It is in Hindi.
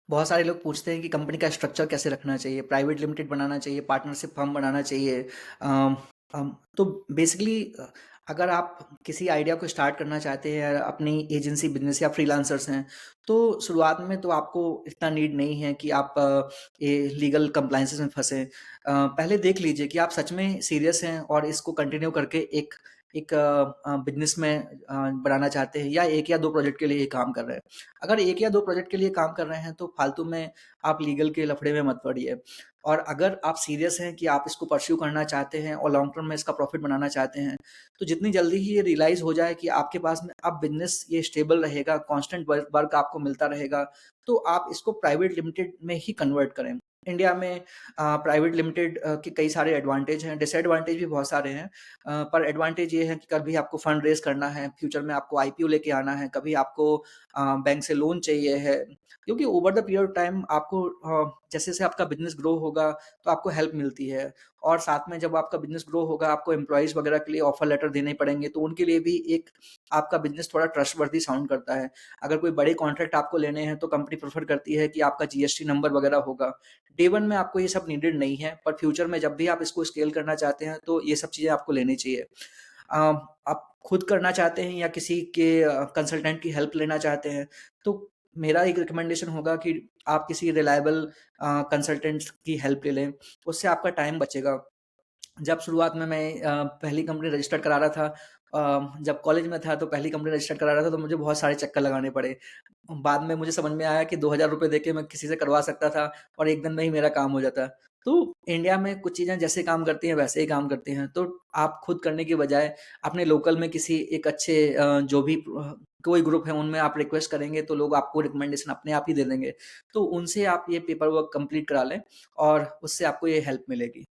बहुत सारे लोग पूछते हैं कि कंपनी का स्ट्रक्चर कैसे रखना चाहिए, प्राइवेट लिमिटेड बनाना चाहिए, पार्टनरशिप फर्म बनाना चाहिए। अम, तो बेसिकली अगर आप किसी आइडिया को स्टार्ट करना चाहते हैं, अपनी एजेंसी बिजनेस या फ्रीलांसर्स हैं, तो शुरुआत में तो आपको इतना नीड नहीं है कि आप ये लीगल कंप्लाइंसेस में फंसें। पहले देख लीजिए कि आप सच में सीरियस हैं और इसको कंटिन्यू करके एक एक बिजनेस में बनाना चाहते हैं, या एक या दो प्रोजेक्ट के लिए ये काम कर रहे हैं। अगर एक या दो प्रोजेक्ट के लिए काम कर रहे हैं तो फालतू में आप लीगल के लफड़े में मत पड़िए। और अगर आप सीरियस हैं कि आप इसको परस्यू करना चाहते हैं और लॉन्ग टर्म में इसका प्रॉफिट बनाना चाहते हैं, तो जितनी जल्दी ही ये रियलाइज हो जाए कि आपके पास में अब बिजनेस ये स्टेबल रहेगा, कांस्टेंट वर्क आपको मिलता रहेगा, तो आप इसको प्राइवेट लिमिटेड में ही कन्वर्ट करें। इंडिया में प्राइवेट लिमिटेड के कई सारे एडवांटेज हैं, डिसएडवांटेज भी बहुत सारे हैं। पर एडवांटेज ये है कि कभी आपको फंड रेज करना है, फ्यूचर में आपको आईपीओ लेके आना है, कभी आपको बैंक से लोन चाहिए है, क्योंकि over the period of time आपको जैसे जैसे आपका बिजनेस ग्रो होगा तो आपको हेल्प मिलती है। और साथ में जब आपका बिजनेस ग्रो होगा, आपको एम्प्लॉयज वगैरह के लिए ऑफर लेटर देने पड़ेंगे, तो उनके लिए भी एक आपका बिजनेस थोड़ा ट्रस्टवर्दी साउंड करता है। अगर कोई बड़े कॉन्ट्रैक्ट आपको लेने हैं तो कंपनी प्रेफर करती है कि आपका जीएसटी नंबर वगैरह होगा। डे वन में आपको ये सब नीडेड नहीं है, पर फ्यूचर में जब भी आप इसको स्केल करना चाहते हैं तो ये सब चीज़ें आपको लेनी चाहिए। अ, आप खुद करना चाहते हैं या किसी के कंसल्टेंट की हेल्प लेना चाहते हैं, तो मेरा एक रिकमेंडेशन होगा कि आप किसी रिलायबल कंसल्टेंट्स की हेल्प ले लें, उससे आपका टाइम बचेगा। जब शुरुआत में मैं पहली कंपनी रजिस्टर करा रहा था, जब कॉलेज में था तो पहली कंपनी रजिस्टर करा रहा था, तो मुझे बहुत सारे चक्कर लगाने पड़े। बाद में मुझे समझ में आया कि 2000 रुपए देके मैं किसी से करवा सकता था और 1 दिन में ही मेरा काम हो जाता। तो इंडिया में कुछ चीज़ें जैसे काम करती हैं वैसे ही काम करती हैं, तो आप खुद करने की बजाय अपने लोकल में किसी एक अच्छे जो भी कोई ग्रुप है उनमें आप रिक्वेस्ट करेंगे तो लोग आपको रिकमेंडेशन अपने आप ही दे देंगे। तो उनसे आप ये पेपर वर्क कंप्लीट करा लें और उससे आपको ये हेल्प मिलेगी।